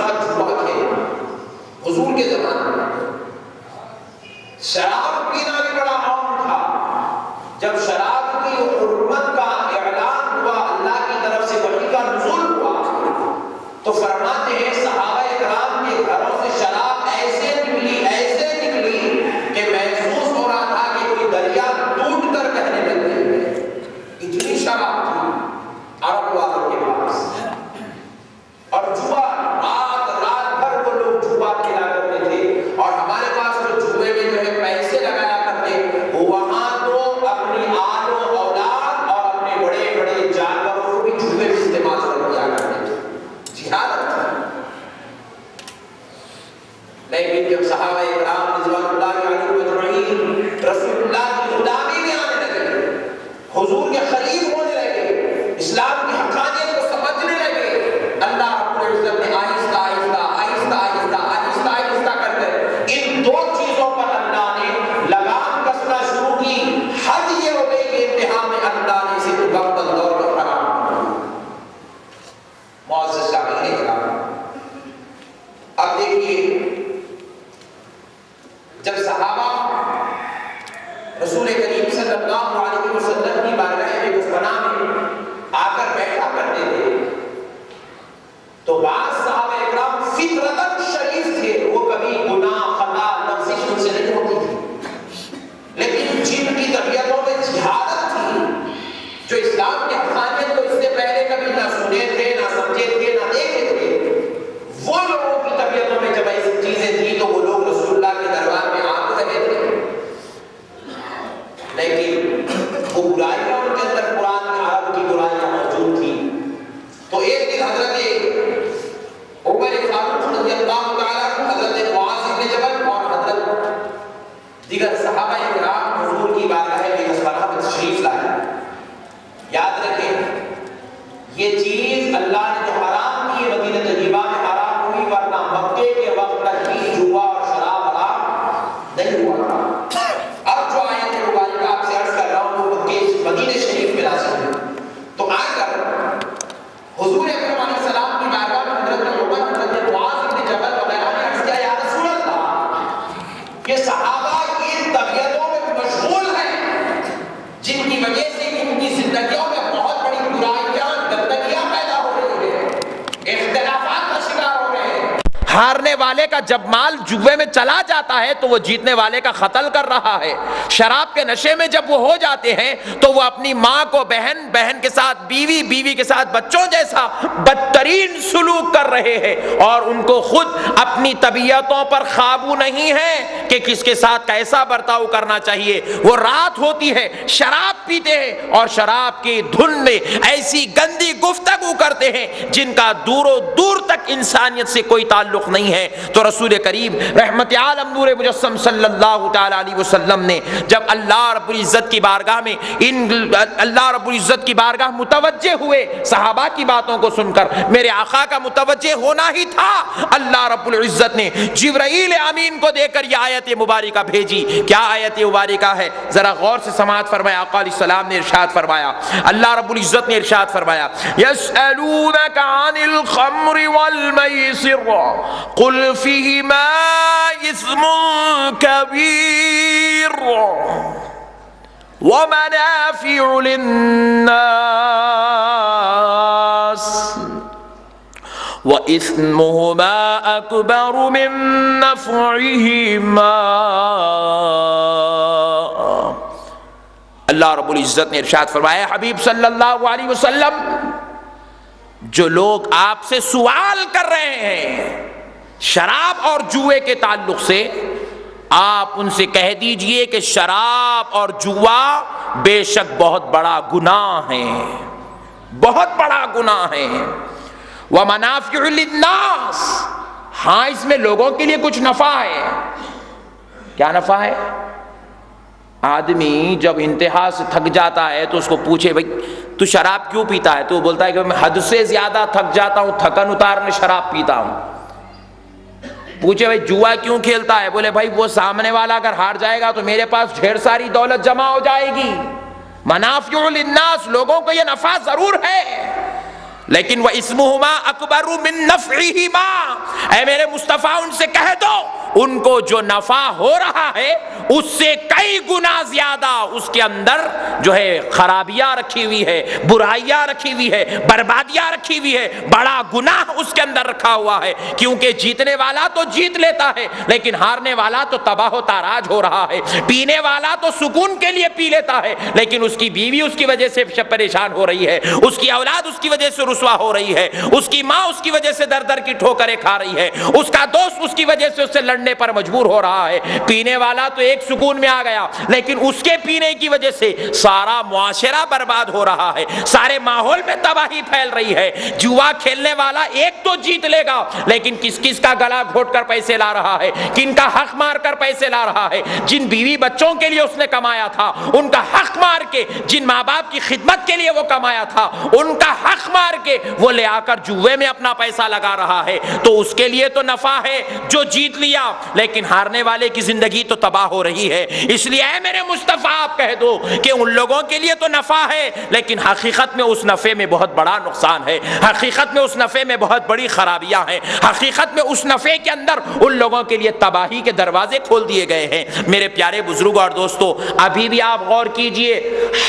ساتھ جوا کھیلنا. حضور کے زمانے میں شراب پینا بھی بڑا عام تھا. جب شراب کی حرمت کا اعلان ہوا، اللہ کی طرف سے وحی کا نزول ہوا، تو فرماتے ہیں صحابہ کرام کے گھروں سے شراب ایسے نکلی کہ محسوس ہو رہا تھا کہ کوئی دریا ٹوٹ کر بہنے لگ گئی ہے. اتنی شراب تھی عرب والوں کے پاس. اور جوا رات بھر وہ لوگ جوا کھیلا کرتے تھے. اور ہمارے پاس جو جوئے میں جو ہے پیسے لگایا کرتے، وہاں تو اپنی آل و اولاد اور اپنے بڑے بڑے جانوروں کو بھی جوئے میں استعمال کر دیا کرتے تھے. جہاد تھا. لیکن جب صحابہ کرام رضوان اللہ علیہم اجمعین رسول اللہ کی غلامی میں آنے لگے، حضور کے قریب ہونے لگے، اسلام کی حقانیت کو سمجھنے لگے، اللہ رب العزت نے آہستہ آہستہ کر کے ان دو چیزوں پر اللہ نے لگام کسنا شروع کی. حد یہ ہو گئی کہ انتہا میں اللہ نے اسے مکمل طور پر حرام کر دیا. معزز سامعین کرام، اب دیکھیے جب صحابہ رسول کریم صلی اللہ علیہ وسلم کی بارگاہ گفتگو میں آ کر بیٹھا کرتے تھے، تو بعض صحابہ اکرام فطرتاً شریف تھے، وہ کبھی گناہ خطا لفظش ان سے نہیں ہوتی تھی. لیکن جن کی طبیعتوں میں جہالت تھی، جو اسلام کی حقانیت کو اس سے پہلے کبھی نہ سنے تھے، نہ سمجھے تھے، نہ دیکھے تھے، وہ لوگوں کی طبیعتوں میں جب ایسی چیزیں تھیں تو وہ لوگ رسول اللہ کے دربار میں آ رہے تھے. لیکن وہ برائیاں ان کے اندر قرآن میں عرب کی برائیاں موجود تھیں. تو ایک دن حضرت عمر فاروق رضی اللہ تعالیٰ عنہ، حضرت معاذ بن جبل اور حضرت دیگر صحابہ کرام حضور کی بارگاہ گفتگو میں تشریف لائے. یاد رکھیں یہ چیز اللہ نے جو حرام کی مدینہ طیبہ میں حرام ہوئی، ورنہ مکے کے وقت تک بھی جوا اور شراب حرام نہیں ہوا تھا. اب جو آیت مبارکہ آپ سے عرض کر رہا ہوں وہ مکے مدینہ شریف میں نازل ہوئی. تو آ کر حضور اکرم علیہ السلام کی بارگاہ میں حضرت عمر، حضرت معاذ بن جبل وغیرہ نے عرض کیا، یا رسول اللہ، یہ صحابہ ان طبیعتوں میں مشغول ہیں جن کی وجہ سے ان کی زندگیوں میں بہت بڑی برائیاں، گندگیاں پیدا ہو رہی ہیں، اختلافات کا شکار ہو رہے ہیں. ہارنے والے کا جب مال جوے میں چلا جاتا ہے تو وہ جیتنے والے کا قتل کر رہا ہے. شراب کے نشے میں جب وہ ہو جاتے ہیں تو وہ اپنی ماں کو بہن کے ساتھ بیوی کے ساتھ بچوں جیسا بدترین سلوک کر رہے ہیں، اور ان کو خود اپنی طبیعتوں پر قابو نہیں ہے کہ کس کے ساتھ کیسا برتاؤ کرنا چاہیے. وہ رات ہوتی ہے، شراب پیتے ہیں اور شراب کی دھن میں ایسی گندی گفتگو کرتے ہیں جن کا دور و دور تک انسانیت سے کوئی تعلق نہیں ہے. تو رسول کریم رحمت عالم نور مجسم صلی اللہ تعالی علیہ وسلم نے جب اللہ رب العزت کی بارگاہ میں اللہ رب العزت کی بارگاہ متوجہ ہوئے صحابہ کی باتوں کو سن کر، میرے آقا کا متوجہ ہونا ہی تھا، اللہ رب العزت نے جبرائیل امین کو دے کر یہ آیت مبارکہ بھیجی. کیا آیت مبارکہ ہے؟ ذرا غور سے سماعت فرمایا. آقا علیہ السلام نے ارشاد فرمایا، اللہ رب العزت نے ارشاد فرمایا، یسألونک عن الخمر والمیسر قل فیہما اثم کبیر ومنافع للناس وَإِثْمُهُمَا أَكْبَرُ مِن نَّفْعِهِمَا. اللہ رب العزت نے ارشاد فرمایا، حبیب صلی اللہ علیہ وسلم، جو لوگ آپ سے سوال کر رہے ہیں شراب اور جوئے کے تعلق سے، آپ ان سے کہہ دیجئے کہ شراب اور جوا بے شک بہت بڑا گناہ ہے، بہت بڑا گناہ ہے. وَمَنَافِعُ لِلنَّاسِ، ہاں اس میں لوگوں کے لیے کچھ نفع ہے. کیا نفع ہے؟ آدمی جب انتہا سے تھک جاتا ہے تو اس کو پوچھے بھئی تو شراب کیوں پیتا ہے، تو وہ بولتا ہے کہ میں حد سے زیادہ تھک جاتا ہوں، تھکن اتارنے شراب پیتا ہوں. پوچھے بھئی جوا کیوں کھیلتا ہے، بولے بھائی وہ سامنے والا اگر ہار جائے گا تو میرے پاس ڈھیر ساری دولت جمع ہو جائے گی. منافع للناس، لوگوں کو یہ نفع ضرور ہے، لیکن وہ اسمہما اکبر من نفعہما، اے میرے مصطفیٰ ان سے کہہ دو ان کو جو نفع ہو رہا ہے اس سے کئی گنا زیادہ اس کے اندر جو ہے خرابیاں رکھی ہوئی ہے، برائیاں رکھی ہوئی ہے، بربادیاں رکھی ہوئی ہے، بڑا گناہ اس کے اندر رکھا ہوا ہے، کیونکہ جیتنے والا تو جیت لیتا ہے لیکن ہارنے والا تو تباہ و تاراج ہو رہا ہے، پینے والا تو سکون کے لیے پی لیتا ہے لیکن اس کی بیوی اس کی وجہ سے پریشان ہو رہی ہے، اس کی اولاد اس کی وجہ سے رسوا ہو رہی ہے، اس کی ماں اس کی وجہ سے در در کی ٹھوکریں کھا رہی ہے، اس کا دوست اس کی وجہ سے اس سے لڑنے پر مجبور ہو رہا ہے۔ پینے والا تو ایک سکون میں آ گیا لیکن اس کے پینے کی وجہ سے سارا معاشرہ برباد ہو رہا ہے، سارے ماحول میں تباہی پھیل رہی ہے۔ جوا کھیلنے والا ایک تو جیت لے گا لیکن کس کس کا گلا گھوٹ کر پیسے لا رہا ہے، کن کا حق مار کر پیسے لا رہا ہے، جن بیوی بچوں کے لیے اس نے کمایا تھا ان کا حق مار کے، جن ماں باپ کی خدمت کے لیے وہ کمایا تھا ان کا حق مار کے وہ لے آ کر جوے میں اپنا پیسہ لگا رہا ہے، تو اس کے لیے تو نفع ہے جو جیت لیا لیکن ہارنے والے کی زندگی تو تباہ ہو رہی ہے۔ اس لیے اے میرے مصطفیٰ آپ کہہ دو کہ ان لوگوں کے لیے تو نفع ہے لیکن حقیقت میں اس نفع میں بہت بڑا نقصان ہے، حقیقت میں اس نفع میں بہت بڑی خرابیاں ہیں، حقیقت میں اس نفع کے اندر ان لوگوں کے لیے تباہی کے دروازے کھول دیے گئے ہیں۔ میرے پیارے بزرگوں اور دوستو، ابھی بھی آپ غور کیجئے،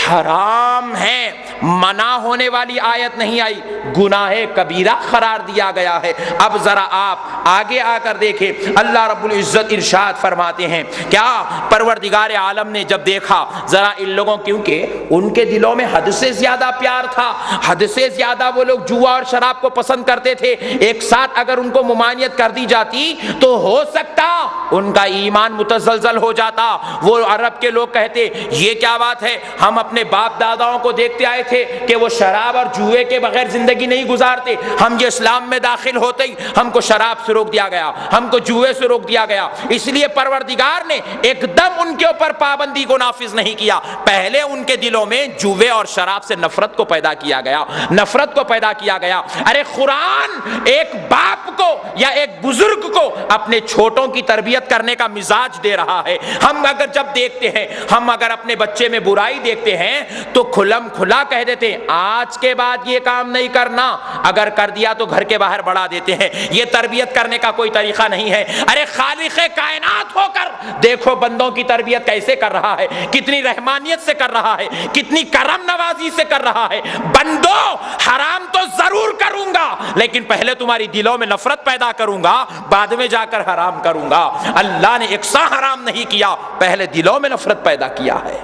حرام ہے منع ہونے والی آیت نہیں آئی، گناہ کبیرہ قرار دیا گیا ہے۔ اب ذرا آپ آگے آ کر دیکھیں، اللہ رب العزت ارشاد فرماتے ہیں، کیا پروردگار عالم نے جب دیکھا ذرا ان لوگوں، کیونکہ ان کے دلوں میں حد سے زیادہ پیار تھا، حد سے زیادہ وہ لوگ جوا اور شراب کو پسند کرتے تھے، ایک ساتھ اگر ان کو ممانعت کر دی جاتی تو ہو سکتا ان کا ایمان متزلزل ہو جاتا۔ وہ عرب کے لوگ کہتے یہ کیا بات ہے، ہم اپنے باپ داداؤں کو دیکھتے آئے تھے کہ وہ شراب اور جوئے کے بغیر زندگی نہیں گزارتے، ہم یہ اسلام میں داخل ہوتے ہی ہم کو شراب سے روک دیا گیا، ہم کو جوئے سے روک دیا گیا، اس لیے پروردگار نے ایک دم ان کے اوپر پابندی کو نافذ نہیں کیا، پہلے ان کے دلوں میں جوئے اور شراب سے نفرت کو پیدا کیا گیا، نفرت کو پیدا کیا گیا۔ ارے قرآن ایک باپ کو یا ایک بزرگ کو اپنے چھوٹوں کی تربیت کرنے کا مزاج دے رہا ہے۔ ہم اگر جب دیکھتے ہیں، ہم اگر اپنے بچے میں برائی دیکھتے ہیں تو کھلم کھلا کہہ دیتے ہیں آج کے بعد یہ کام نہیں کرنا، اگر کر دیا تو گھر کے باہر بڑھا دیتے ہیں، یہ تربیت کرنے کا کوئی طریقہ نہیں ہے۔ ارے خالق کائنات ہو کر دیکھو بندوں کی تربیت کیسے کر رہا ہے، کتنی رحمانیت سے کر رہا ہے، کتنی کرم نوازی سے کر رہا ہے۔ بندو حرام تو ضرور کروں گا لیکن پہلے تمہاری دلوں میں نفرت پیدا کروں گا، بعد میں جا کر حرام کروں گا۔ اللہ نے یکساں حرام نہیں کیا، پہلے دلوں میں نفرت پیدا کیا ہے،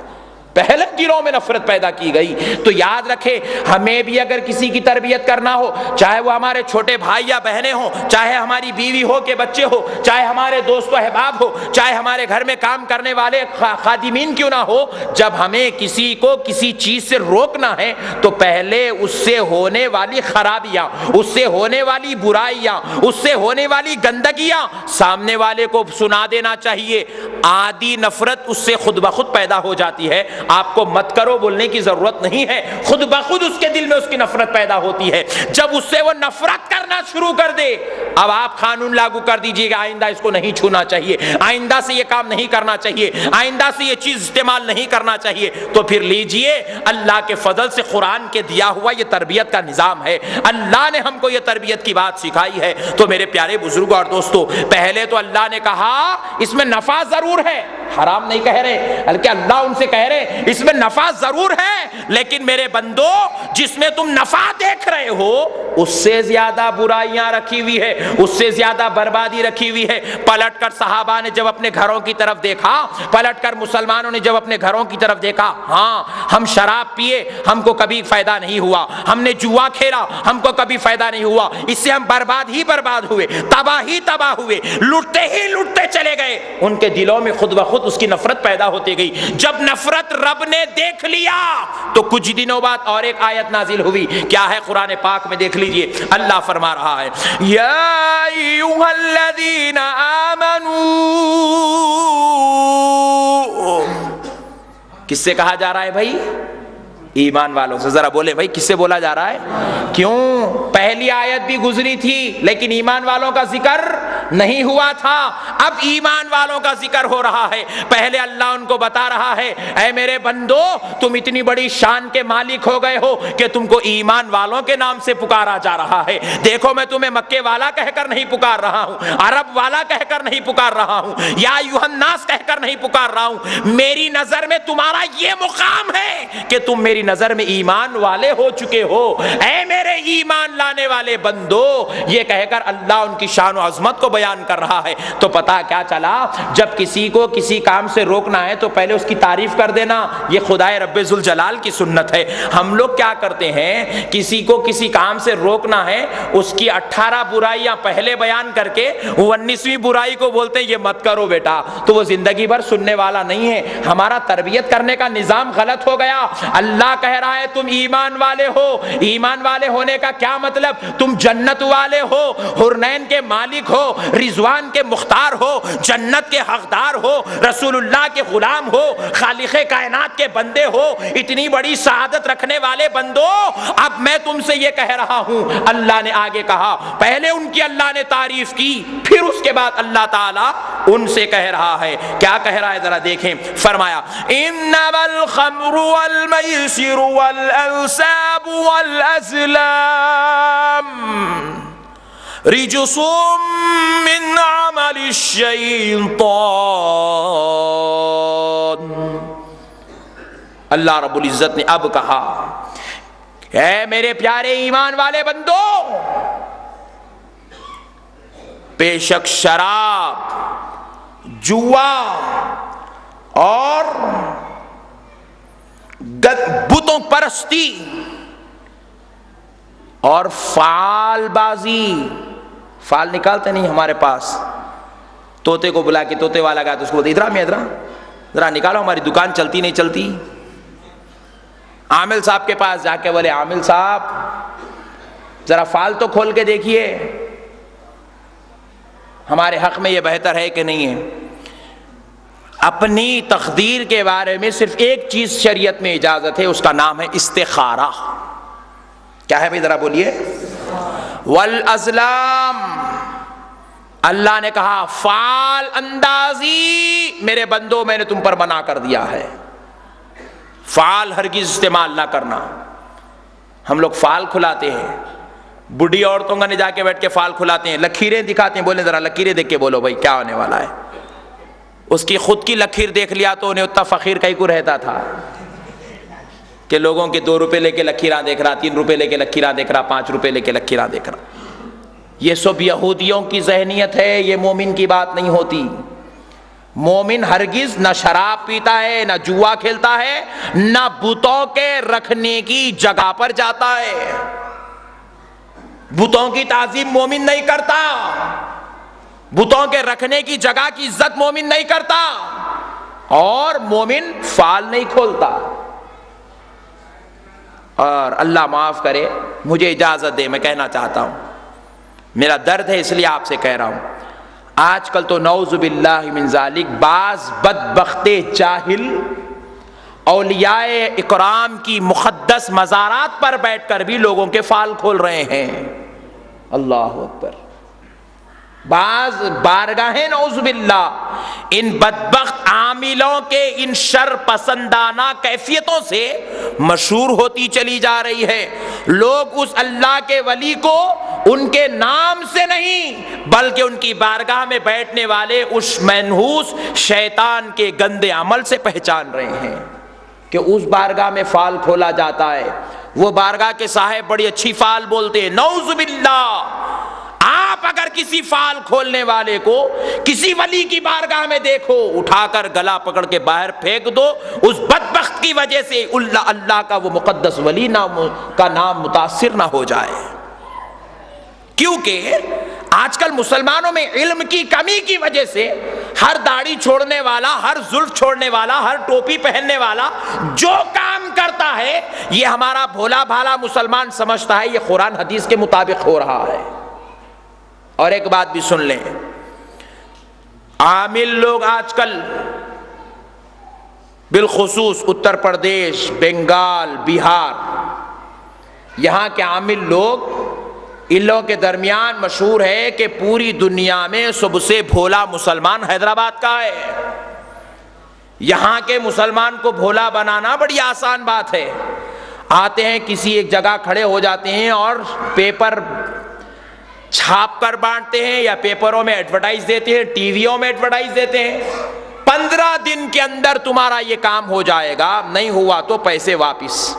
پہلے دلوں میں نفرت پیدا کی گئی۔ تو یاد رکھے، ہمیں بھی اگر کسی کی تربیت کرنا ہو، چاہے وہ ہمارے چھوٹے بھائی یا بہنیں ہوں، چاہے ہماری بیوی ہو کے بچے ہو، چاہے ہمارے دوست و احباب ہو، چاہے ہمارے گھر میں کام کرنے والے خادمین کیوں نہ ہو، جب ہمیں کسی کو کسی چیز سے روکنا ہے تو پہلے اس سے ہونے والی خرابیاں، اس سے ہونے والی برائیاں، اس سے ہونے والی گندگیاں سامنے والے کو سنا دینا چاہیے۔ آدھی نفرت اس سے خود بخود پیدا ہو جاتی ہے، آپ کو مت کرو بولنے کی ضرورت نہیں ہے، خود بخود اس کے دل میں اس کی نفرت پیدا ہوتی ہے۔ جب اس سے وہ نفرت کرنا شروع کر دے، اب آپ قانون لاگو کر دیجئے کہ آئندہ اس کو نہیں چھونا چاہیے، آئندہ سے یہ کام نہیں کرنا چاہیے، آئندہ سے یہ چیز استعمال نہیں کرنا چاہیے، تو پھر لیجئے اللہ کے فضل سے قرآن کے دیا ہوا یہ تربیت کا نظام ہے، اللہ نے ہم کو یہ تربیت کی بات سکھائی ہے۔ تو میرے پیارے بزرگوں اور دوستو، پہلے تو اللہ نے کہا اس میں نفع ضرور ہے، حرام نہیں کہہ رہے، بلکہ اللہ ان سے کہہ رہے اس میں نفع ضرور ہے، لیکن میرے بندو جس میں تم نفع دیکھ رہے ہو اس سے زیادہ برائیاں رکھی ہوئی ہے، اس سے زیادہ بربادی رکھی ہوئی ہے۔ پلٹ کر صحابہ نے جب اپنے گھروں کی طرف دیکھا، پلٹ کر مسلمانوں نے جب اپنے گھروں کی طرف دیکھا، ہاں ہم شراب پیے ہم کو کبھی فائدہ نہیں ہوا، ہم نے جوا کھیلا ہم کو کبھی فائدہ نہیں ہوا، اس سے ہم برباد ہی برباد ہوئے، تباہ ہی تباہ ہوئے، لوٹتے ہی لوٹتے چلے گئے۔ ان کے دلوں میں خود بخود اس کی نفرت پیدا ہوتی گئی۔ جب نفرت رب نے دیکھ لیا تو کچھ دنوں بعد اور ایک آیت نازل ہوئی، کیا ہے قرآن پاک میں دیکھ لیجئے، اللہ فرما رہا ہے یا ایھا الذین آمنوا، کس سے کہا جا رہا ہے بھائی؟ ایمان والوں سے۔ ذرا بولے بھائی کس سے بولا جا رہا ہے؟ کیوں؟ پہلی آیت بھی گزری تھی لیکن ایمان والوں کا ذکر نہیں ہوا تھا، اب ایمان والوں کا ذکر ہو رہا ہے۔ پہلے اللہ ان کو بتا رہا ہے اے میرے بندو تم اتنی بڑی شان کے مالک ہو گئے ہو کہ تم کو ایمان والوں کے نام سے پکارا جا رہا ہے۔ دیکھو میں تمہیں مکے والا کہہ کر نہیں پکار رہا ہوں، عرب والا کہہ کر نہیں پکار رہا ہوں، یا ایھا الناس کہہ کر نہیں پکار رہا ہوں۔ میری نظر میں تمہارا یہ مقام ہے کہ تم میری نظر میں ایمان والے ہو چکے ہو۔ اے میرے ایمان لانے والے بندو، یہ کہہ کر اللہ ان کی شان و عظمت کو بیان کر رہا ہے۔ تو پتہ کیا چلا، جب کسی کو کسی کام سے روکنا ہے تو پہلے اس کی تعریف کر دینا، یہ خدائے رب ذوالجلال کی سنت ہے۔ ہم لوگ کیا کرتے ہیں، کسی کو کسی کام سے روکنا ہے، اس کی 18 برائیاں پہلے بیان کر کے 19ویں برائی کو بولتے ہیں یہ مت کرو بیٹا، تو وہ زندگی بھر سننے والا نہیں ہے۔ ہمارا تربیت کرنے کا نظام غلط ہو گیا۔ اللہ کہہ رہا ہے تم ایمان والے ہو، ایمان والے ہونے کا کیا مطلب، تم جنت والے ہو، حورین کے مالک ہو، رضوان کے مختار ہو، جنت کے حقدار ہو، رسول اللہ کے غلام ہو، خالق کائنات کے بندے ہو، اتنی بڑی سعادت رکھنے والے بندو۔ اب میں تم سے یہ کہہ رہا ہوں، اللہ نے آگے کہا، پہلے ان کی اللہ نے تعریف کی، پھر اس کے بعد اللہ تعالیٰ ان سے کہہ رہا ہے۔ کیا کہہ رہا ہے ذرا دیکھیں، فرمایا انما الخمر والمیسر والانصاب والازلام رجس من عمل الشیطان۔ اللہ رب العزت نے اب کہا اے میرے پیارے ایمان والے بندو، بے شک شراب، جوا اور بتوں پرستی اور فعال بازی، فعال نکالتے نہیں ہمارے پاس، طوطے کو بلا کے طوطے والا گیا تو اس کو بولتے ادھر ذرا نکالو ہماری دکان چلتی نہیں چلتی۔ عامل صاحب کے پاس جا کے بولے عامل صاحب ذرا فعال تو کھول کے دیکھیے، ہمارے حق میں یہ بہتر ہے کہ نہیں ہے۔ اپنی تقدیر کے بارے میں صرف ایک چیز شریعت میں اجازت ہے، اس کا نام ہے استخارہ۔ کیا ہے بھائی ذرا بولیے؟ والازلام، اللہ نے کہا فعال اندازی میرے بندوں میں نے تم پر منع کر دیا ہے، فعال ہرگز استعمال نہ کرنا۔ ہم لوگ فعال کھلاتے ہیں، بڈھی عورتوں کا جا کے بیٹھ کے فعال کھلاتے ہیں، لکیریں دکھاتے ہیں، بولے ذرا لکیریں دیکھ کے بولو بھائی کیا ہونے والا ہے۔ اس کی خود کی لکیر دیکھ لیا تو انہیں اتنا فقیر کہیں کو رہتا تھا کہ لوگوں کے 2 روپے لے کے لکیراں دیکھ رہا، 3 روپے لے کے لکیراں دیکھ رہا، 5 روپے لے کے لکیراں دیکھ رہا۔ یہ سب یہودیوں کی ذہنیت ہے، یہ مومن کی بات نہیں ہوتی۔ مومن ہرگز نہ شراب پیتا ہے، نہ جوا کھیلتا ہے، نہ بتوں کے رکھنے کی جگہ پر جاتا ہے۔ بتوں کی تعظیم مومن نہیں کرتا، بتوں کے رکھنے کی جگہ کی عزت مومن نہیں کرتا، اور مومن فعال نہیں کھولتا۔ اور اللہ معاف کرے، مجھے اجازت دے، میں کہنا چاہتا ہوں، میرا درد ہے اس لیے آپ سے کہہ رہا ہوں، آج کل تو نعوذ باللہ من ذالک بعض بدبخت جاہل اولیاء اکرام کی مقدس مزارات پر بیٹھ کر بھی لوگوں کے فعال کھول رہے ہیں۔ اللہ اکبر۔ بعض بارگاہیں نعوذ باللہ ان بدبخت عاملوں کے ان شر پسندانہ کیفیتوں سے مشہور ہوتی چلی جا رہی ہے۔ لوگ اس اللہ کے ولی کو ان کے نام سے نہیں بلکہ ان کی بارگاہ میں بیٹھنے والے اس منحوس شیطان کے گندے عمل سے پہچان رہے ہیں کہ اس بارگاہ میں فعال کھولا جاتا ہے۔ وہ بارگاہ کے صاحب بڑی اچھی فعال بولتے ہیں، نعوذ باللہ۔ آپ اگر کسی فعال کھولنے والے کو کسی ولی کی بارگاہ میں دیکھو، اٹھا کر گلا پکڑ کے باہر پھینک دو، اس بدبخت کی وجہ سے اللہ کا وہ مقدس ولی کا نام متاثر نہ ہو جائے۔ کیونکہ آج کل مسلمانوں میں علم کی کمی کی وجہ سے ہر داڑھی چھوڑنے والا، ہر زلف چھوڑنے والا، ہر ٹوپی پہننے والا جو کام کرتا ہے یہ ہمارا بھولا بھالا مسلمان سمجھتا ہے یہ قرآن حدیث کے مطابق ہو رہا ہے۔ اور ایک بات بھی سن لیں، عامل لوگ آج کل بالخصوص اتر پردیش، بنگال، بہار، یہاں کے عامل لوگ ان لوگوں کے درمیان مشہور ہے کہ پوری دنیا میں سب سے بھولا مسلمان حیدرآباد کا ہے. یہاں کے مسلمان کو بھولا بنانا بڑی آسان بات ہے. آتے ہیں کسی ایک جگہ کھڑے ہو جاتے ہیں اور پیپر چھاپ کر بانٹتے ہیں یا پیپروں میں ایڈورٹائز دیتے ہیں, ٹی ویوں میں ایڈورٹائز دیتے ہیں. 15 دن کے اندر تمہارا یہ کام ہو جائے گا, نہیں ہوا تو پیسے واپس.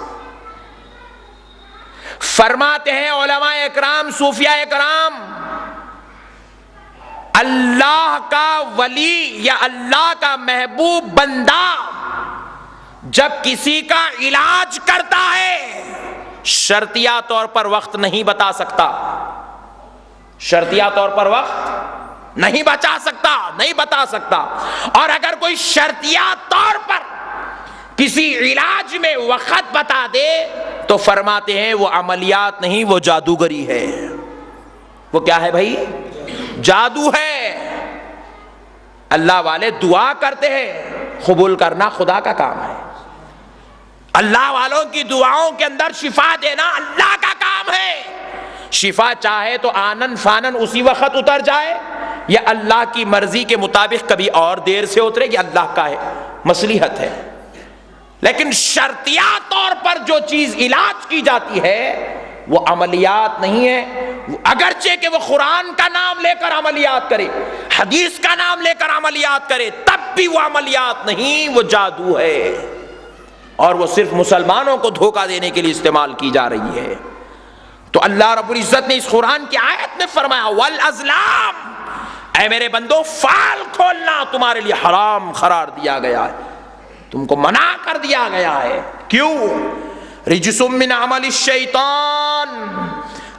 فرماتے ہیں علماء اکرام, صوفیاء اکرام, اللہ کا ولی یا اللہ کا محبوب بندہ جب کسی کا علاج کرتا ہے شرطیہ طور پر وقت نہیں بتا سکتا, شرطیہ طور پر وقت نہیں بچا سکتا, نہیں بتا سکتا. اور اگر کوئی شرطیہ طور پر کسی علاج میں وقت بتا دے تو فرماتے ہیں وہ عملیات نہیں, وہ جادوگری ہے. وہ کیا ہے بھائی؟ جادو ہے. اللہ والے دعا کرتے ہیں, قبول کرنا خدا کا کام ہے. اللہ والوں کی دعاؤں کے اندر شفا دینا اللہ کا کام ہے. شفا چاہے تو آنن فانن اسی وقت اتر جائے, یا اللہ کی مرضی کے مطابق کبھی اور دیر سے اترے, یہ اللہ کا ہے, مصلحت ہے. لیکن شرطیہ طور پر جو چیز علاج کی جاتی ہے وہ عملیات نہیں ہے. اگرچہ کہ وہ قرآن کا نام لے کر عملیات کرے, حدیث کا نام لے کر عملیات کرے, تب بھی وہ عملیات نہیں, وہ جادو ہے. اور وہ صرف مسلمانوں کو دھوکہ دینے کے لیے استعمال کی جا رہی ہے. تو اللہ رب العزت نے اس قرآن کی آیت میں فرمایا والازلام, اے میرے بندو فال کھولنا تمہارے لیے حرام قرار دیا گیا ہے, تم کو منع کر دیا گیا ہے. کیوں؟ رجس من عمل الشیطان.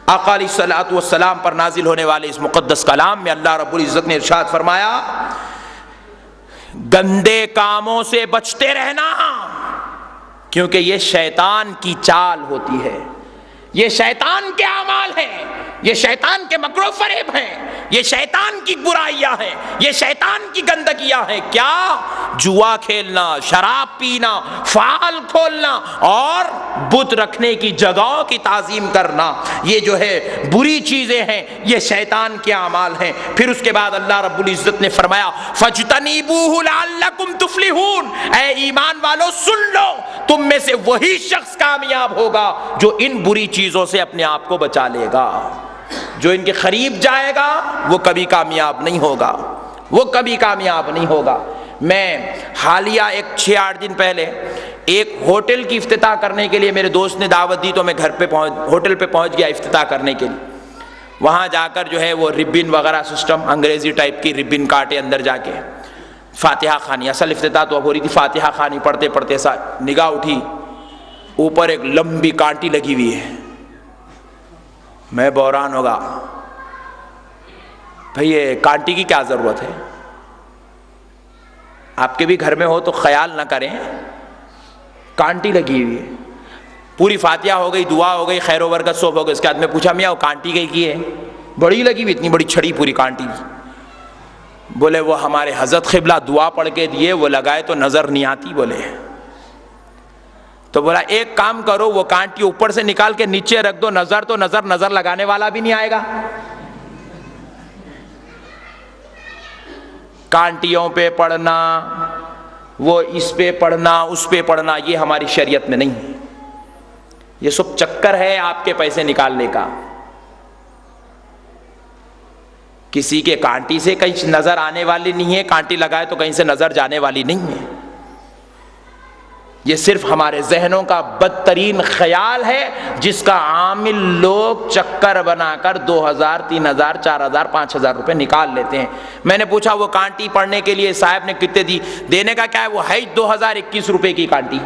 آقا علیہ الصلوۃ والسلام پر نازل ہونے والے اس مقدس کلام میں اللہ رب العزت نے ارشاد فرمایا گندے کاموں سے بچتے رہنا, کیونکہ یہ شیطان کی چال ہوتی ہے, یہ شیطان کے اعمال ہیں, یہ شیطان کے مکر و فریب ہیں, یہ شیطان کی برائیاں ہیں, یہ شیطان کی گندگیاں ہیں. کیا؟ جوا کھیلنا, شراب پینا, فال کھولنا اور بت رکھنے کی جگہوں کی تعظیم کرنا, یہ جو ہے بری چیزیں ہیں, یہ شیطان کے اعمال ہیں. پھر اس کے بعد اللہ رب العزت نے فرمایا فاجتنبوہ لعلکم تفلحون, اے ایمان والو سن لو, تم میں سے وہی شخص کامیاب ہوگا جو ان بری چیزوں سے اپنے آپ کو بچا لے گا. جو ان کے قریب جائے گا وہ کبھی کامیاب نہیں ہوگا, وہ کبھی کامیاب نہیں ہوگا. میں حالیہ 6-8 دن پہلے ایک ہوٹل کی افتتاح کرنے کے لیے میرے دوست نے دعوت دی, تو میں ہوٹل پہ پہنچ گیا افتتاح کرنے کے لیے. وہاں جا کر جو ہے وہ ربن وغیرہ سسٹم انگریزی ٹائپ کی ربن کاٹے, اندر جا کے فاتحہ خوانی, اصل افتتاح تو اب ہو رہی تھی, فاتحہ خوانی پڑھتے پڑھتے سا نگاہ اٹھی, اوپر ایک لمبی کانٹی لگی ہوئی ہے. میں بحران ہوگا, بھئی یہ کانٹی کی کیا ضرورت ہے؟ آپ کے بھی گھر میں ہو تو خیال نہ کریں, کانٹی لگی ہوئی ہے. پوری فاتحہ ہو گئی, دعا ہو گئی, خیر و برکت سب ہو گئی. اس کے بعد میں پوچھا میاں وہ کانٹی گئی کی ہے؟ بڑی لگی ہوئی, اتنی بڑی چھڑی پوری کانٹی. بولے وہ ہمارے حضرت قبلہ دعا پڑھ کے دیے, وہ لگائے تو نظر نہیں آتی. بولے تو بولا ایک کام کرو, وہ کانٹی اوپر سے نکال کے نیچے رکھ دو, نظر تو نظر لگانے والا بھی نہیں آئے گا. کانٹیوں پہ پڑھنا, وہ اس پہ پڑھنا, اس پہ پڑھنا, یہ ہماری شریعت میں نہیں ہے. یہ سب چکر ہے آپ کے پیسے نکالنے کا. کسی کے کانٹی سے کہیں نظر آنے والی نہیں ہے, کانٹی لگائے تو کہیں سے نظر جانے والی نہیں ہے. یہ صرف ہمارے ذہنوں کا بدترین خیال ہے جس کا عامل لوگ چکر بنا کر 2000 3000 4000 5000 روپے نکال لیتے ہیں. میں نے پوچھا وہ کانٹی پڑھنے کے لیے صاحب نے کتنے دی؟ دینے کا کیا ہے, وہ ہے 2021 روپے کی کانٹی.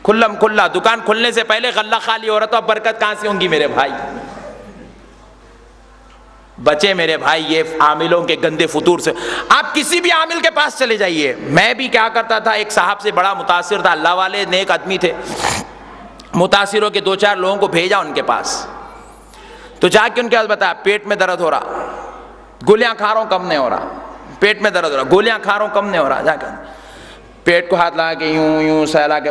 کھلم کھلا, دکان کھلنے سے پہلے غلہ خالی ہو رہا, تو اب برکت کہاں سے ہوں گی میرے بھائی؟ بچے میرے بھائی یہ عاملوں کے گندے فطور سے. آپ کسی بھی عامل کے پاس چلے جائیے. میں بھی کیا کرتا تھا, ایک صاحب سے بڑا متاثر تھا, اللہ والے نیک آدمی تھے, متاثر ہو کے 2-4 لوگوں کو بھیجا ان کے پاس. تو جا کے ان کے پاس بتایا پیٹ میں درد ہو رہا, گولیاں کھا رہا ہوں کم نہیں ہو رہا, پیٹ میں درد ہو رہا, گولیاں کھا رہا ہوں کم نہیں ہو رہا. جا کر پیٹ کو ہاتھ لگا کے یوں یوں سہلا کے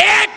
1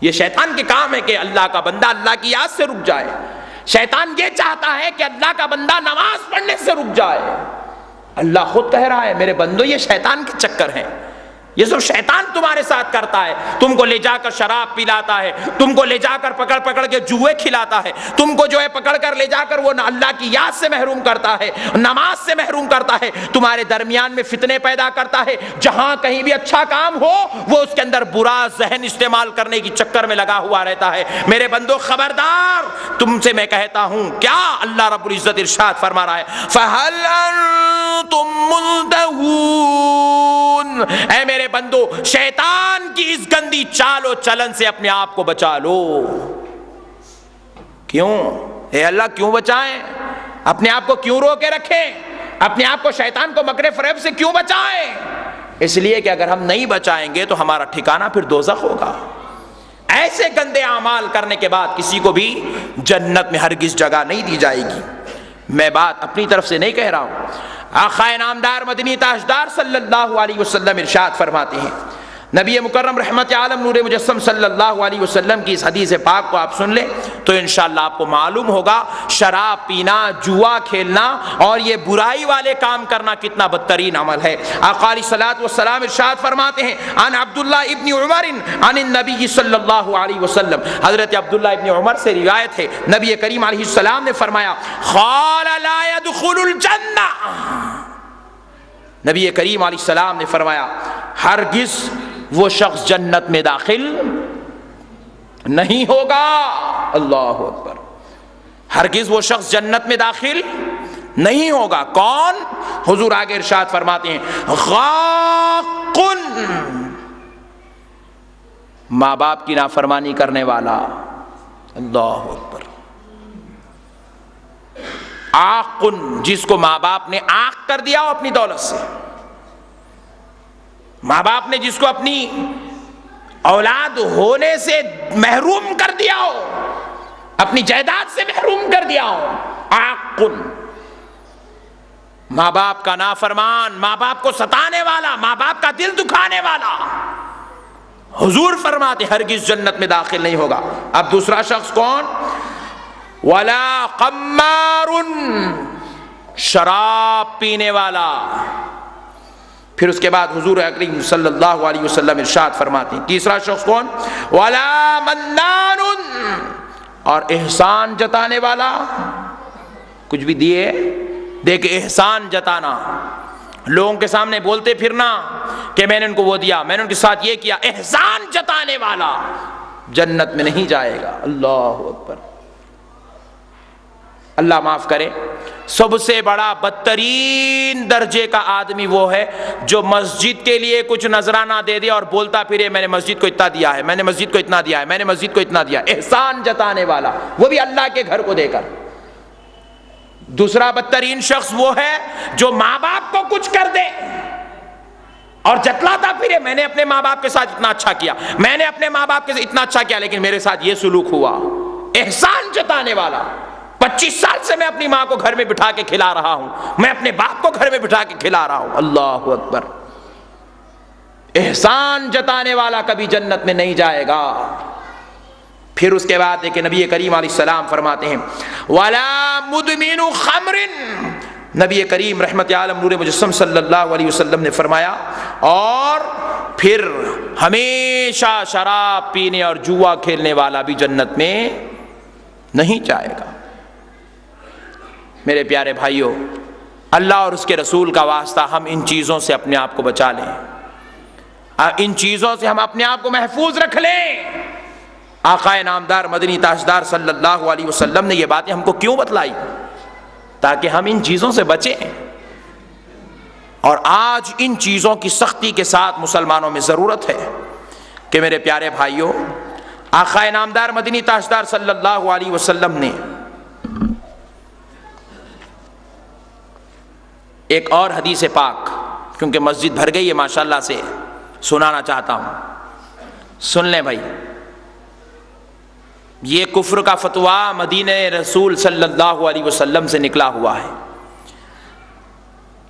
یہ شیطان کے کام ہے کہ اللہ کا بندہ اللہ کی یاد سے رک جائے. شیطان یہ چاہتا ہے کہ اللہ کا بندہ نماز پڑھنے سے رک جائے. اللہ خود کہہ رہا ہے میرے بندو یہ شیطان کے چکر ہیں، یہ سب شیطان تمہارے ساتھ کرتا ہے. تم کو لے جا کر شراب پلاتا ہے، تم کو لے جا کر پکڑ پکڑ کے جوئے کھلاتا ہے، تم کو جو ہے پکڑ کر لے جا کر وہ اللہ کی یاد سے محروم کرتا ہے، نماز سے محروم کرتا ہے، تمہارے درمیان میں فتنے پیدا کرتا ہے. جہاں کہیں بھی اچھا کام ہو وہ اس کے اندر برا ذہن استعمال کرنے کی چکر میں لگا ہوا رہتا ہے. میرے بندو خبردار، تم سے میں کہتا ہوں کیا اللہ رب العزت ارشاد فرما رہا ہے فَهَلْ أَنْتُمْ مُنْتَهُونَ. اے میرے بندو شیطان کی اس گندی چال و چلن سے اپنے آپ کو بچا لو. کیوں اے اللہ کیوں بچائیں؟ اپنے آپ کو کیوں رو کے رکھیں؟ اپنے آپ کو شیطان کو مکر فریب سے کیوں بچائیں؟ اس لیے کہ اگر ہم نہیں بچائیں گے تو ہمارا ٹھکانہ پھر دوزخ ہوگا. ایسے گندے اعمال کرنے کے بعد کسی کو بھی جنت میں ہرگز جگہ نہیں دی جائے گی. میں بات اپنی طرف سے نہیں کہہ رہا ہوں. آقا نامدار مدنی تاجدار صلی اللہ علیہ وسلم ارشاد فرماتے ہیں، نبی مکرم رحمت عالم نور مجسم صلی اللہ علیہ وسلم کی اس حدیث پاک کو آپ سن لیں تو انشاءاللہ آپ کو معلوم ہوگا شراب پینا، جوا کھیلنا اور یہ برائی والے کام کرنا کتنا بدترین عمل ہے. آقا علیہ الصلوۃ والسلام ارشاد فرماتے ہیں عن عبداللہ ابن عمر عن النبی صلی اللہ علیہ وسلم، حضرت عبداللہ ابن عمر سے روایت ہے نبی کریم علیہ السلام نے فرمایا قال لا يدخل الجنہ. نبی کریم علیہ السلام نے فرمایا ہرگز وہ شخص جنت میں داخل نہیں ہوگا. اللہ اکبر. ہرگز وہ شخص جنت میں داخل نہیں ہوگا. کون؟ حضور آگے ارشاد فرماتے ہیں غاقن، ماں باپ کی نافرمانی کرنے والا. اللہ اکبر. آقن، جس کو ماں باپ نے آق کر دیا ہو اپنی دولت سے، ماں باپ نے جس کو اپنی اولاد ہونے سے محروم کر دیا ہو، اپنی جائیداد سے محروم کر دیا ہو. آقن، ماں باپ کا نافرمان، ماں باپ کو ستانے والا، ماں باپ کا دل دکھانے والا. حضور فرماتے ہرگز جنت میں داخل نہیں ہوگا. اب دوسرا شخص کون؟ ولا قمار، شراب پینے والا. پھر اس کے بعد حضور اکرم صلی اللہ علیہ وسلم ارشاد فرماتے ہیں تیسرا شخص کون؟ ولا منان، اور احسان جتانے والا. کچھ بھی دیے دے کے احسان جتانا، لوگوں کے سامنے بولتے پھرنا کہ میں نے ان کو وہ دیا، میں نے ان کے ساتھ یہ کیا. احسان جتانے والا جنت میں نہیں جائے گا. اللہ اکبر. اللہ معاف کرے. سب سے بڑا بدترین درجے کا آدمی وہ ہے جو مسجد کے لیے کچھ نذرانہ دے دے اور بولتا پھرے میں نے مسجد کو اتنا دیا ہے، میں نے مسجد کو اتنا دیا ہے، میں نے مسجد کو اتنا دیا. احسان جتانے والا، وہ بھی اللہ کے گھر کو دے کر. دوسرا بدترین شخص وہ ہے جو ماں باپ کو کچھ کر دے اور جتلاتا پھرے میں نے اپنے ماں باپ کے ساتھ اتنا اچھا کیا، میں نے اپنے ماں باپ کے ساتھ اتنا اچھا کیا لیکن میرے ساتھ یہ سلوک ہوا. احسان جتانے والا. 25 سال سے میں اپنی ماں کو گھر میں بٹھا کے کھلا رہا ہوں، میں اپنے باپ کو گھر میں بٹھا کے کھلا رہا ہوں. اللہ اکبر. احسان جتانے والا کبھی جنت میں نہیں جائے گا. پھر اس کے بعد ہے کہ نبی کریم علیہ السلام فرماتے ہیں ولا مدمن خمر. نبی کریم رحمت عالم نور مجسم صلی اللہ علیہ وسلم نے فرمایا اور پھر ہمیشہ شراب پینے اور جوا کھیلنے والا بھی جنت میں نہیں جائے گا. میرے پیارے بھائیوں، اللہ اور اس کے رسول کا واسطہ ہم ان چیزوں سے اپنے آپ کو بچا لیں، ان چیزوں سے ہم اپنے آپ کو محفوظ رکھ لیں. آقا نامدار مدنی تاجدار صلی اللہ علیہ وسلم نے یہ باتیں ہم کو کیوں بتلائی؟ تاکہ ہم ان چیزوں سے بچیں. اور آج ان چیزوں کی سختی کے ساتھ مسلمانوں میں ضرورت ہے کہ میرے پیارے بھائیوں، آقا نامدار مدنی تاجدار صلی اللہ علیہ وسلم نے ایک اور حدیث پاک، کیونکہ مسجد بھر گئی ہے ماشاءاللہ سے، سنانا چاہتا ہوں. سن لیں بھائی. یہ کفر کا فتویٰ مدینہ رسول صلی اللہ علیہ وسلم سے نکلا ہوا ہے.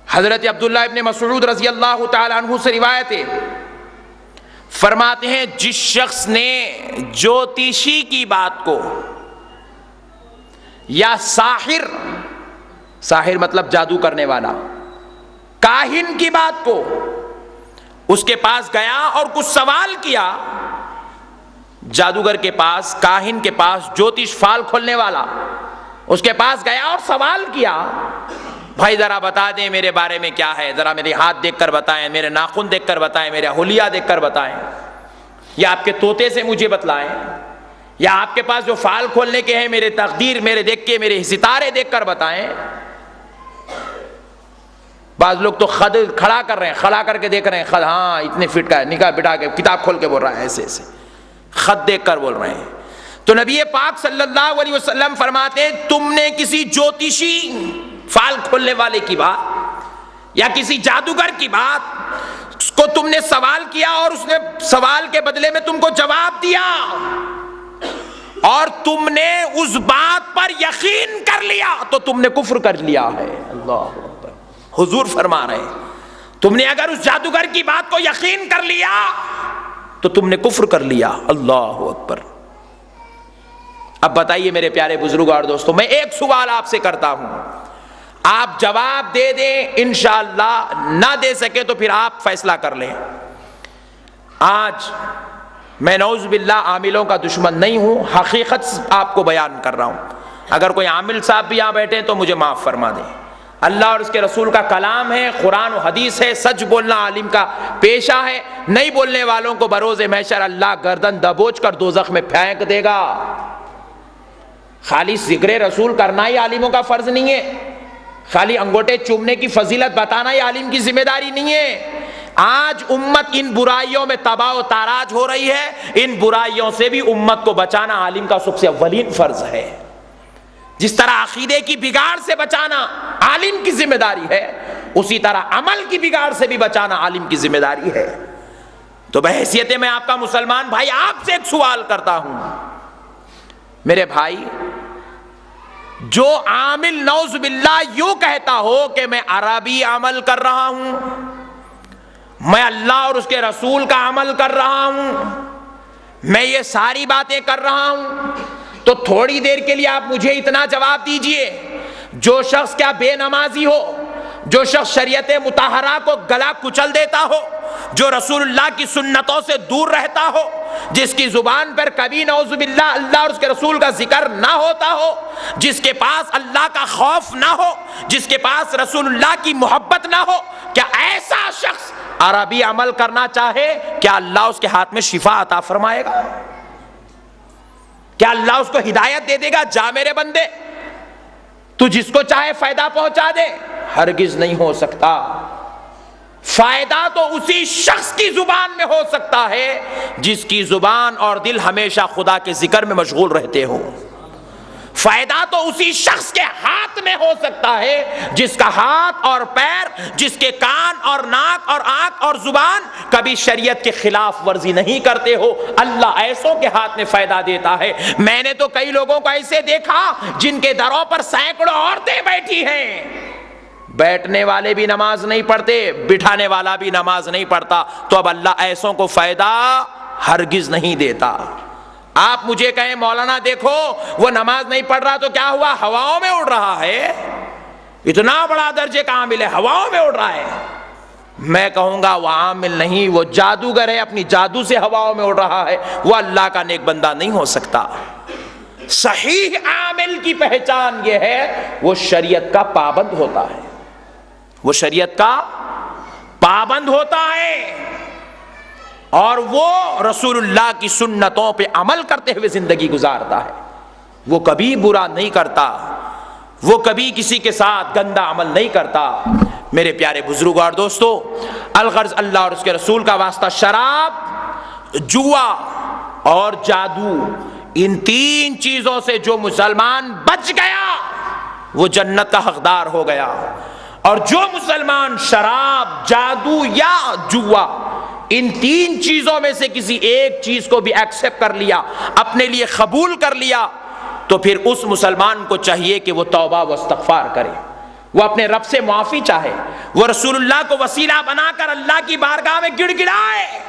حضرت عبداللہ ابن مسعود رضی اللہ تعالی عنہ سے روایت ہے فرماتے ہیں جس شخص نے جوتشی کی بات کو یا ساحر مطلب جادو کرنے والا، کاہن کی بات کو، اس کے پاس گیا اور کچھ سوال کیا، جادوگر کے پاس، کاہن کے پاس، جوتش فال کھولنے والا، اس کے پاس گیا اور سوال کیا، بھائی ذرا بتا دیں میرے بارے میں کیا ہے، ذرا میرے ہاتھ دیکھ کر بتائیں، میرے ناخن دیکھ کر بتائیں، میرے حلیہ دیکھ کر بتائیں، یا آپ کے طوطے سے مجھے بتلائیں، یا آپ کے پاس جو فال کھولنے کے ہیں میرے تقدیر، میرے دیکھ کے، میرے ستارے دیکھ کر بتائیں۔ بعض لوگ تو خد کھڑا کر رہے ہیں، کھڑا کر کے دیکھ رہے ہیں، خد ہاں اتنے فٹ کا ہے، نکاح بٹھا کے کتاب کھول کے بول رہا ہے، ایسے ایسے خط دیکھ کر بول رہے ہیں۔ تو نبی پاک صلی اللہ علیہ وسلم فرماتے ہیں تم نے کسی جوتشی فال کھولنے والے کی بات یا کسی جادوگر کی بات اس کو تم نے سوال کیا اور اس نے سوال کے بدلے میں تم کو جواب دیا اور تم نے اس بات پر یقین کر لیا تو تم نے کفر کر لیا ہے۔ اللہ اکبر، حضور فرما رہے ہیں تم نے اگر اس جادوگر کی بات کو یقین کر لیا تو تم نے کفر کر لیا۔ اللہ اکبر۔ اب بتائیے میرے پیارے بزرگوں اور دوستوں، میں ایک سوال آپ سے کرتا ہوں، آپ جواب دے دیں انشاءاللہ، نہ دے سکے تو پھر آپ فیصلہ کر لیں۔ آج میں نعوذ باللہ عاملوں کا دشمن نہیں ہوں، حقیقت آپ کو بیان کر رہا ہوں۔ اگر کوئی عامل صاحب بھی یہاں بیٹھے تو مجھے معاف فرما دیں۔ اللہ اور اس کے رسول کا کلام ہے، قرآن و حدیث ہے، سچ بولنا عالم کا پیشہ ہے، نہیں بولنے والوں کو بروز محشر اللہ گردن دبوچ کر دوزخ میں پھینک دے گا۔ خالی ذکر رسول کرنا ہی عالموں کا فرض نہیں ہے، خالی انگوٹھے چومنے کی فضیلت بتانا ہی عالم کی ذمہ داری نہیں ہے۔ آج امت ان برائیوں میں تباہ و تاراج ہو رہی ہے، ان برائیوں سے بھی امت کو بچانا عالم کا سب سے اولین فرض ہے۔ جس طرح عقیدے کی بگاڑ سے بچانا عالم کی ذمہ داری ہے، اسی طرح عمل کی بگاڑ سے بھی بچانا عالم کی ذمہ داری ہے۔ تو بحیثیت میں آپ کا مسلمان بھائی آپ سے ایک سوال کرتا ہوں، میرے بھائی، جو عامل نعوذ باللہ یوں کہتا ہو کہ میں عربی عمل کر رہا ہوں، میں اللہ اور اس کے رسول کا عمل کر رہا ہوں، میں یہ ساری باتیں کر رہا ہوں، تو تھوڑی دیر کے لیے آپ مجھے اتنا جواب دیجئے، جو شخص کیا بے نمازی ہو، جو شخص شریعت مطہرہ کو گلا کچل دیتا ہو، جو رسول اللہ کی سنتوں سے دور رہتا ہو، جس کی زبان پر کبھی نعوذ باللہ اللہ اور اس کے رسول کا ذکر نہ ہوتا ہو، جس کے پاس اللہ کا خوف نہ ہو، جس کے پاس رسول اللہ کی محبت نہ ہو، کیا ایسا شخص عربی عمل کرنا چاہے کیا اللہ اس کے ہاتھ میں شفا عطا فرمائے گا؟ کیا اللہ اس کو ہدایت دے دے گا، جا میرے بندے تو جس کو چاہے فائدہ پہنچا دے؟ ہرگز نہیں ہو سکتا۔ فائدہ تو اسی شخص کی زبان میں ہو سکتا ہے جس کی زبان اور دل ہمیشہ خدا کے ذکر میں مشغول رہتے ہو۔ فائدہ تو اسی شخص کے ہاتھ میں ہو سکتا ہے جس کا ہاتھ اور پیر، جس کے کان اور ناک اور آنکھ اور زبان کبھی شریعت کے خلاف ورزی نہیں کرتے ہو۔ اللہ ایسوں کے ہاتھ میں فائدہ دیتا ہے۔ میں نے تو کئی لوگوں کو ایسے دیکھا جن کے دروں پر سینکڑوں عورتیں بیٹھی ہیں، بیٹھنے والے بھی نماز نہیں پڑھتے، بٹھانے والا بھی نماز نہیں پڑھتا، تو اب اللہ ایسوں کو فائدہ ہرگز نہیں دیتا۔ آپ مجھے کہیں مولانا دیکھو وہ نماز نہیں پڑھ رہا تو کیا ہوا، ہواؤں میں اڑ رہا ہے، اتنا بڑا درجے کا عامل ہے، ہواؤں میں اڑ رہا ہے۔ میں کہوں گا وہ عامل نہیں، وہ جادوگر ہے، اپنی جادو سے ہواؤں میں اڑ رہا ہے، وہ اللہ کا نیک بندہ نہیں ہو سکتا۔ صحیح عامل کی پہچان یہ ہے وہ شریعت کا پابند ہوتا ہے، وہ شریعت کا پابند ہوتا ہے اور وہ رسول اللہ کی سنتوں پہ عمل کرتے ہوئے زندگی گزارتا ہے۔ وہ کبھی برا نہیں کرتا، وہ کبھی کسی کے ساتھ گندا عمل نہیں کرتا۔ میرے پیارے بزرگوں اور دوستو، الغرض اللہ اور اس کے رسول کا واسطہ، شراب، جوا اور جادو، ان تین چیزوں سے جو مسلمان بچ گیا وہ جنت کا حقدار ہو گیا، اور جو مسلمان شراب، جادو یا جوا ان تین چیزوں میں سے کسی ایک چیز کو بھی ایکسپٹ کر لیا، اپنے لیے قبول کر لیا، تو پھر اس مسلمان کو چاہیے کہ وہ توبہ و استغفار کرے، وہ اپنے رب سے معافی چاہے، وہ رسول اللہ کو وسیلہ بنا کر اللہ کی بارگاہ میں گڑ گڑائے،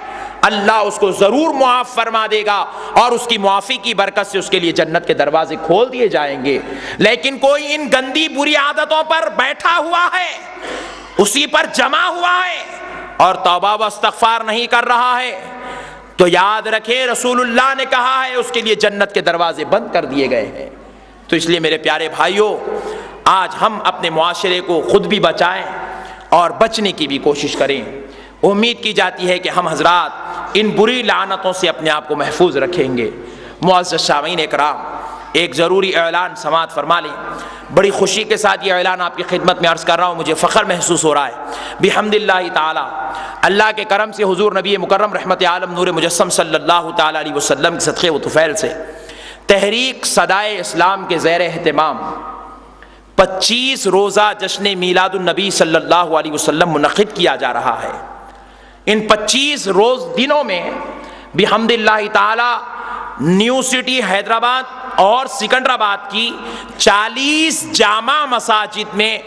اللہ اس کو ضرور معاف فرما دے گا اور اس کی معافی کی برکت سے اس کے لیے جنت کے دروازے کھول دیے جائیں گے۔ لیکن کوئی ان گندی بری عادتوں پر بیٹھا ہوا ہے، اسی پر جمع ہوا ہے اور توبہ و استغفار نہیں کر رہا ہے، تو یاد رکھیں رسول اللہ نے کہا ہے اس کے لیے جنت کے دروازے بند کر دیے گئے ہیں۔ تو اس لیے میرے پیارے بھائیوں، آج ہم اپنے معاشرے کو خود بھی بچائیں اور بچنے کی بھی کوشش کریں۔ امید کی جاتی ہے کہ ہم حضرات ان بری لعنتوں سے اپنے آپ کو محفوظ رکھیں گے۔ معزز سامعین اکرام، ایک ضروری اعلان سماعت فرما لیں۔ بڑی خوشی کے ساتھ یہ اعلان آپ کی خدمت میں عرض کر رہا ہوں، مجھے فخر محسوس ہو رہا ہے بحمد اللہ تعالی، اللہ کے کرم سے، حضور نبی مکرم رحمت عالم نور مجسم صلی اللہ تعالی علیہ وسلم کے صدقے و طفیل سے تحریک صدائے اسلام کے زیر اہتمام 25 روزہ جشن میلاد النبی صلی اللہ علیہ وسلم منعقد کیا جا رہا ہے۔ ان 25 روز دنوں میں بحمد اللہ تعالی نیو سٹی حیدرآباد اور سکندرآباد کی 40 جامع مساجد میں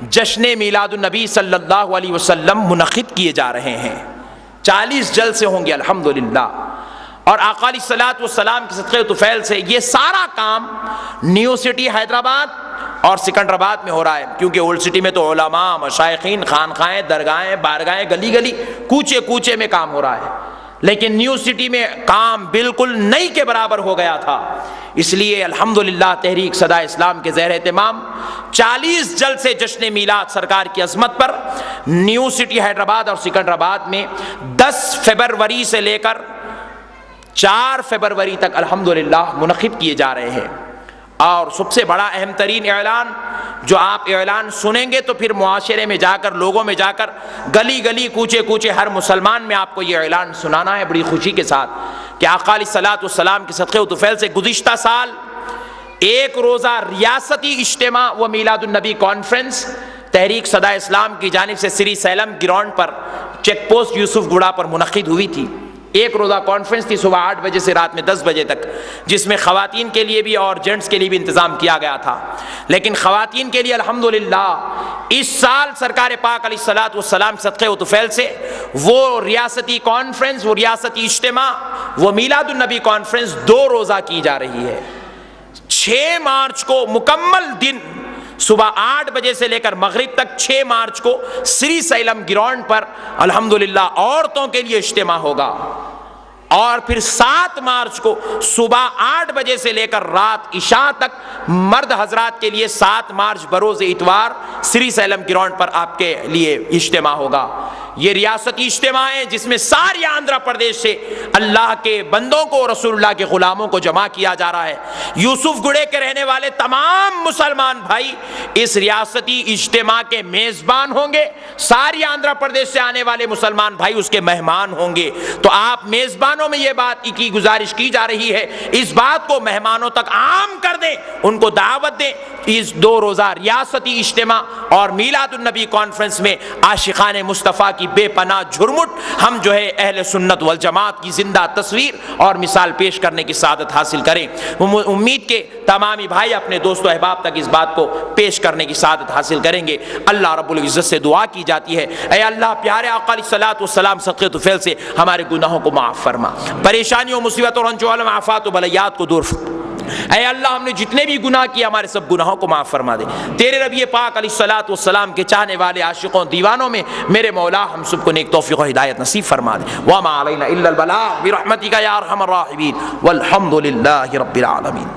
جشن میلاد النبی صلی اللہ علیہ وسلم منعقد کیے جا رہے ہیں۔ 40 جلسے ہوں گے الحمدللہ، اور آقا علیہ الصلوۃ والسلام کے صدقے و طفیل سے یہ سارا کام نیو سٹی حیدرآباد اور سکندرآباد میں ہو رہا ہے، کیونکہ اولڈ سٹی میں تو علماء، مشائخین، خانقاہیں، درگاہیں، بارگاہیں، گلی گلی، کوچے کوچے میں کام ہو رہا ہے، لیکن نیو سٹی میں کام بالکل نئی کے برابر ہو گیا تھا۔ اس لیے الحمدللہ تحریک صدائے اسلام کے زیر اہتمام 40 جلسے جشن میلاد سرکار کی عظمت پر نیو سٹی حیدرآباد اور سکندرآباد میں 10 فروری سے لے کر 4 فروری تک الحمدللہ منعقد کیے جا رہے ہیں۔ اور سب سے بڑا اہم ترین اعلان، جو آپ اعلان سنیں گے تو پھر معاشرے میں جا کر، لوگوں میں جا کر، گلی گلی، کوچے کوچے، ہر مسلمان میں آپ کو یہ اعلان سنانا ہے بڑی خوشی کے ساتھ کہ آقا علیہ الصلوۃ والسلام کے صدقے و طفیل سے گزشتہ سال ایک روزہ ریاستی اجتماع و میلاد النبی کانفرنس تحریک صدائے اسلام کی جانب سے سری سیلم گراؤنڈ پر چیک پوسٹ یوسف گڑا پر منعقد ہوئی تھی۔ ایک روزہ کانفرنس تھی صبح 8 بجے سے رات میں 10 بجے تک، جس میں خواتین کے لیے بھی اور جینٹس کے لیے بھی انتظام کیا گیا تھا۔ لیکن خواتین کے لیے الحمدللہ اس سال سرکار پاک علیہ الصلوۃ والسلام صدقے و طفیل سے وہ ریاستی کانفرنس، وہ ریاستی اجتماع، وہ میلاد النبی کانفرنس 2 روزہ کی جا رہی ہے۔ 6 مارچ کو مکمل دن صبح 8 بجے سے لے کر مغرب تک 6 مارچ کو سری سیلم گراؤنڈ پر الحمدللہ عورتوں کے لیے اجتماع ہوگا، اور پھر 7 مارچ کو صبح 8 بجے سے لے کر رات عشاء تک مرد حضرات کے لیے 7 مارچ بروز اتوار سری سیلم گراؤنڈ پر آپ کے لیے اجتماع ہوگا۔ یہ ریاستی اجتماع ہے جس میں ساری آندھرا پردیش سے اللہ کے بندوں کو، رسول اللہ کے غلاموں کو جمع کیا جا رہا ہے۔ یوسف گڑے کے رہنے والے تمام مسلمان بھائی اس ریاستی اجتماع کے میزبان ہوں گے، ساری آندھرا پردیش سے آنے والے مسلمان بھائی اس کے مہمان ہوں گے۔ تو آپ میزبانوں میں یہ بات کی گزارش کی جا رہی ہے، اس بات کو مہمانوں تک عام کر دیں، ان کو دعوت دیں۔ اس 2 روزہ ریاستی اجتماع اور میلاد النبی کانفرنس میں عاشقان مصطفیٰ کی بے پناہ جھرمٹ ہم جو ہے اہل سنت والجماعت کی زندہ تصویر اور مثال پیش کرنے کی سعادت حاصل کریں۔ امید کے تمامی بھائی اپنے دوست و احباب تک اس بات کو پیش کرنے کی سعادت حاصل کریں گے۔ اللہ رب العزت سے دعا کی جاتی ہے، اے اللہ پیارے آقا علیہ الصلوۃ والسلام صدقے طفیل سے ہمارے گناہوں کو معاف فرما، پریشانیوں، مصیبتوں، رنج و الم، آفات و بلیات کو دور فرما۔ اے اللہ ہم نے جتنے بھی گناہ کیے ہمارے سب گناہوں کو معاف فرما دے۔ تیرے نبی پاک علیہ الصلوۃ والسلام کے چاہنے والے عاشقوں دیوانوں میں میرے مولا ہم سب کو نیک توفیق و ہدایت نصیب فرما دے۔ وما علینا الا البلاغ برحمتک یا ارحم الراحمین والحمد للہ رب العالمین۔